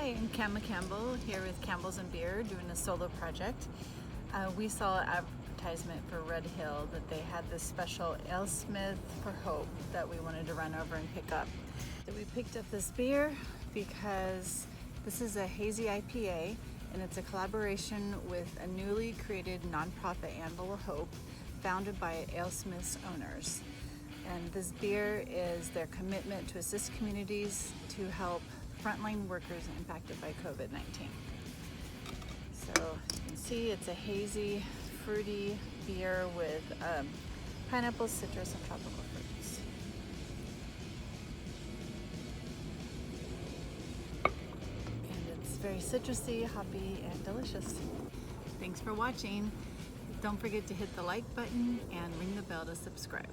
Hi, I'm Cama Campbell here with Campbells&Beer doing a solo project. We saw an advertisement for Red Hill that they had this special Alesmith for Hope that we wanted to run over and pick up. So we picked up this beer because this is a hazy IPA and it's a collaboration with a newly created nonprofit Anvil of Hope founded by Alesmith's owners. And this beer is their commitment to assist communities to help frontline workers impacted by COVID-19. So you can see it's a hazy, fruity beer with pineapple, citrus, and tropical fruits. And it's very citrusy, hoppy, and delicious. Thanks for watching. Don't forget to hit the like button and ring the bell to subscribe.